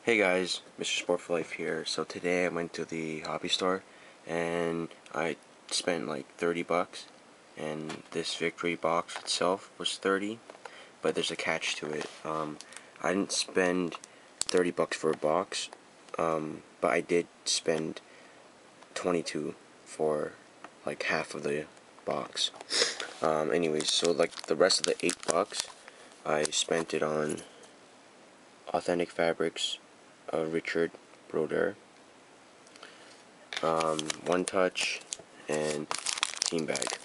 Hey guys, Mr. Sport for Life here. So today I went to the hobby store and I spent like 30 bucks, and this victory box itself was 30, but there's a catch to it. I didn't spend 30 bucks for a box, but I did spend 22 for like half of the box. Anyways, so like the rest of the 8 bucks I spent it on Authentic Fabrics, Richard Broder, One Touch, and Team Bag.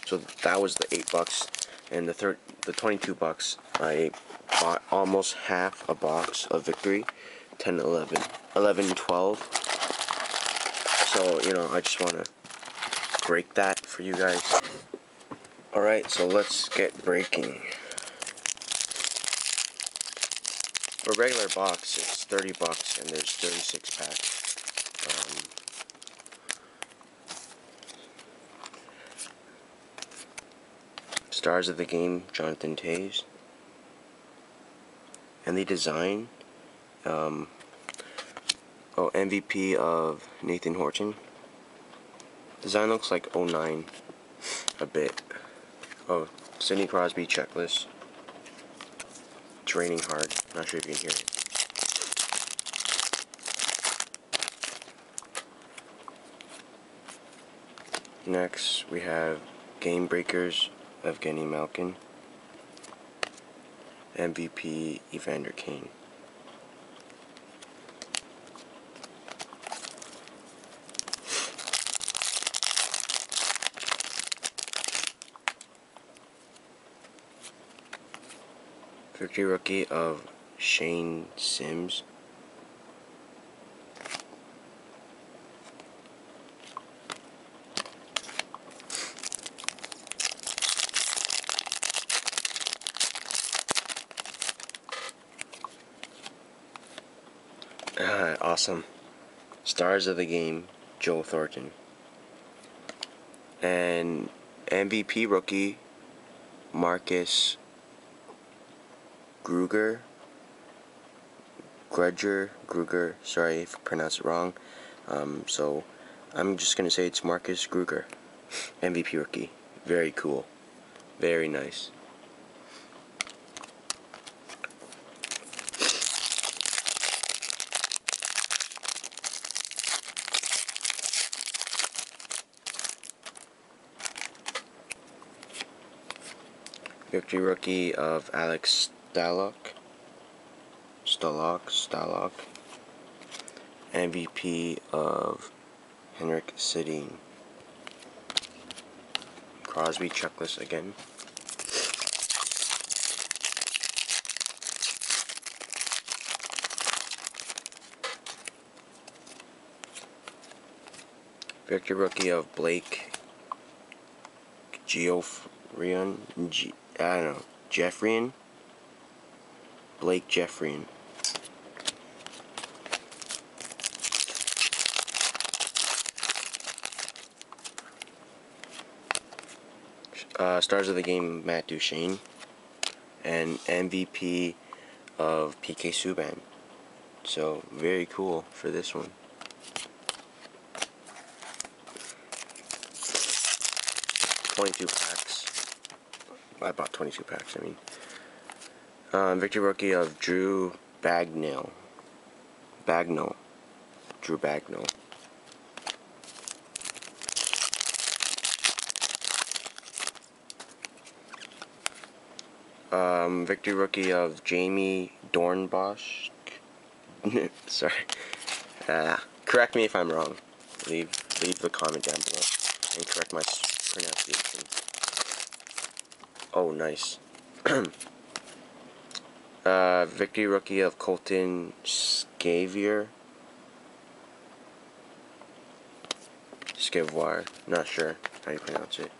So that was the 8 bucks, and the 22 bucks I bought almost half a box of Victory, 10, 11, 11, 12. So I just want to break that for you guys. Alright, so let's get breaking. For a regular box, it's 30 bucks and there's 36 packs. Stars of the Game, Jonathan Taves. And the design, MVP of Nathan Horton. Design looks like 09 a bit. Oh, Sidney Crosby checklist. It's raining hard. Not sure if you can hear it. Next, we have Game Breakers of Evgeny Malkin. MVP Evander Kane. Victory Rookie of Shane Sims. Awesome. Stars of the Game, Joe Thornton. And MVP Rookie, Marcus Gruger, sorry if I pronounced it wrong. So I'm just gonna say it's Marcus Gruger, MVP Rookie. Very cool, very nice. Victory Rookie of Alex Stalock. MVP of Henrik Sedin. Crosby checklist again. Victory Rookie of Blake Geoffrion. Jeffrian. Blake Jeffrian. Stars of the Game, Matt Duchene. And MVP of PK Subban. So, very cool for this one. $22 packs. I bought 22 packs, I mean. Victory Rookie of Drew Bagnell. Drew Bagnell. Victory Rookie of Jamie Dornbosch. Sorry. Correct me if I'm wrong. Leave the comment down below and correct my pronunciation. Oh, nice. Victory Rookie of Colton Scavier. Scavier. Not sure how you pronounce it.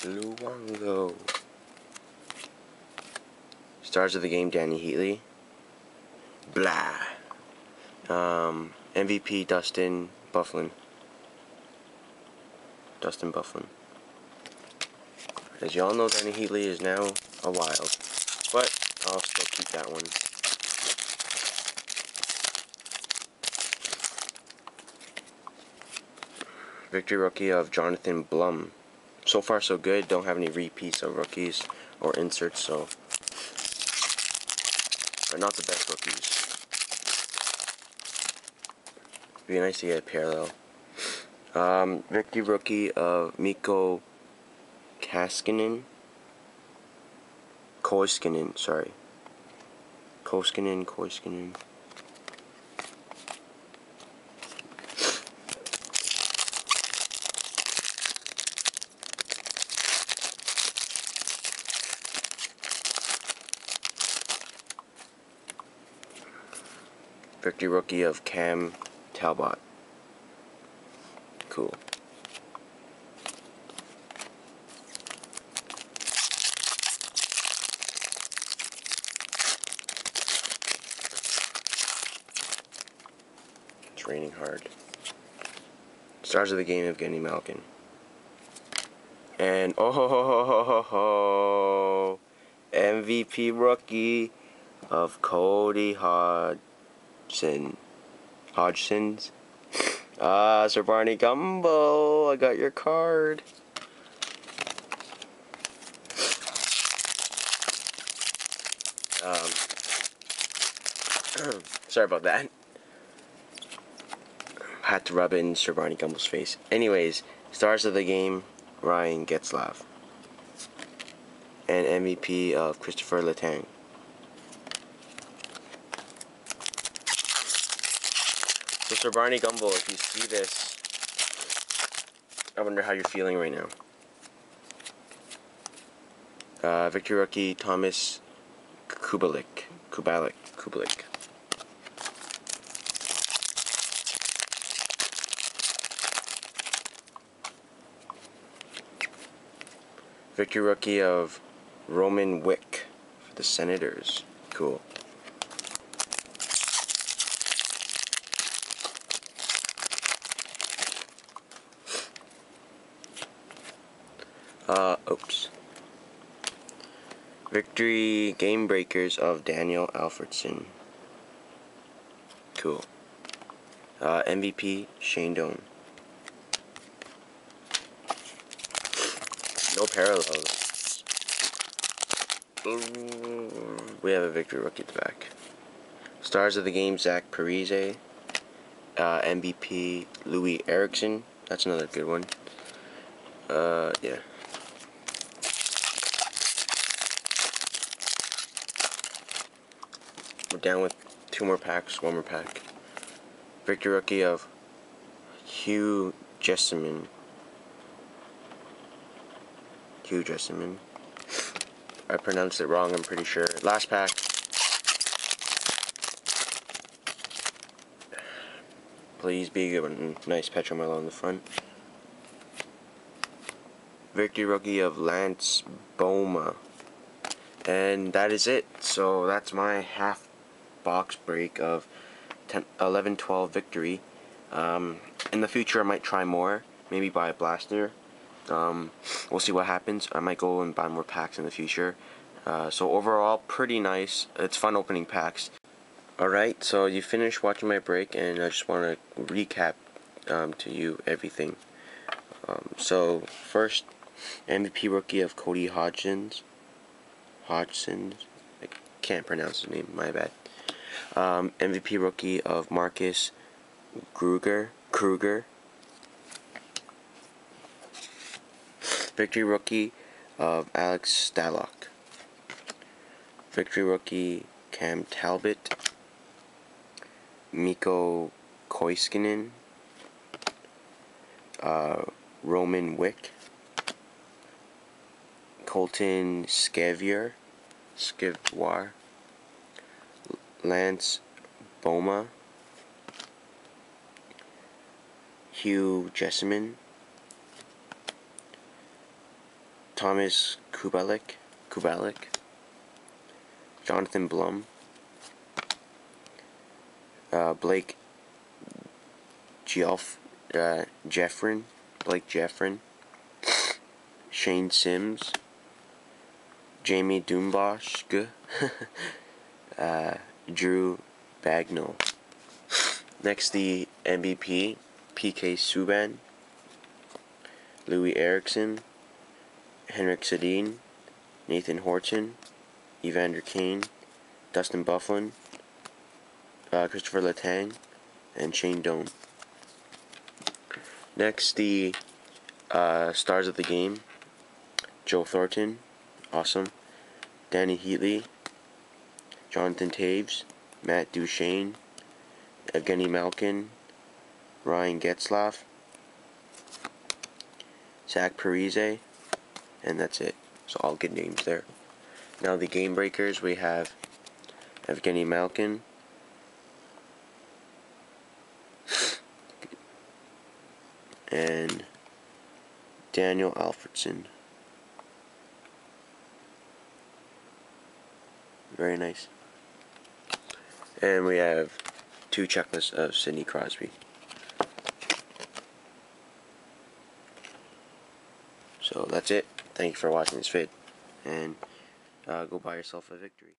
Luongo. Stars of the Game, Danny Heatley. Blah. MVP Dustin Bufflin. Dustin Bufflin. As y'all know, Danny Heatley is now a Wild, but I'll still keep that one. Victory rookie of Jonathan Blum. So far so good. Don't have any repeats of rookies or inserts, so they're not the best rookies. Be nice to get a parallel. Victory rookie of Mikko Koskinen. Sorry. Koskinen. Victory rookie of Cam Talbot. Cool. It's raining hard. Stars of the game of Evgeny Malkin. And MVP rookie of Cody Hodgson's. Sir Barney Gumbo, I got your card. Sorry about that. Had to rub it in Sir Barney Gumbo's face. Anyways, stars of the game, Ryan Getzlaf. And MVP of Christopher Letang. So Sir Barney Gumbo, if you see this, I wonder how you're feeling right now. Victory rookie Thomas Kubalik. Victory rookie of Roman Wick for the Senators. Cool. Oops. Victory Game Breakers of Daniel Alfredson. Cool. MVP Shane Doan. No parallels. We have a victory rookie at the back. Stars of the game Zach Parise. MVP Louis Eriksson. That's another good one. Yeah. We're down with 2 more packs, 1 more pack. Victory rookie of Hugh Jessamine. I pronounced it wrong, I'm pretty sure. Last pack. Please be a good one. Nice Petromelo on the front. Victory rookie of Lance Boma. And that is it. So that's my half box break of 11-12 victory. In the future I might try more. Maybe buy a blaster. We'll see what happens. I might go and buy more packs in the future. So overall, pretty nice. It's fun opening packs. Alright, so you finished watching my break, and I just want to recap to you everything. So first, MVP rookie of Cody Hodgson's. I can't pronounce his name, my bad. MVP rookie of Marcus Kruger. Victory rookie of Alex Stalock. Victory rookie Cam Talbot. Mikko Koskinen. Roman Wick. Colton Sceviour. Lance Boma. Hugh Jessamine. Thomas Kubalik. Jonathan Blum. Blake Jeffrin. Shane Sims, Jamie Doombosh, Drew Bagnall. Next, the MVP, PK Subban, Louis Eriksson, Henrik Sedin, Nathan Horton, Evander Kane, Dustin Byfuglien, Christopher Letang, and Shane Doan. Next, the stars of the game, Joe Thornton, awesome, Danny Heatley, Jonathan Taves, Matt Duchene, Evgeny Malkin, Ryan Getzlaf, Zach Parise, and that's it. So all good names there. Now the game breakers, we have Evgeny Malkin, and Daniel Alfredsson. Very nice. And we have 2 checklists of Sidney Crosby. So that's it. Thank you for watching this vid, and go buy yourself a victory.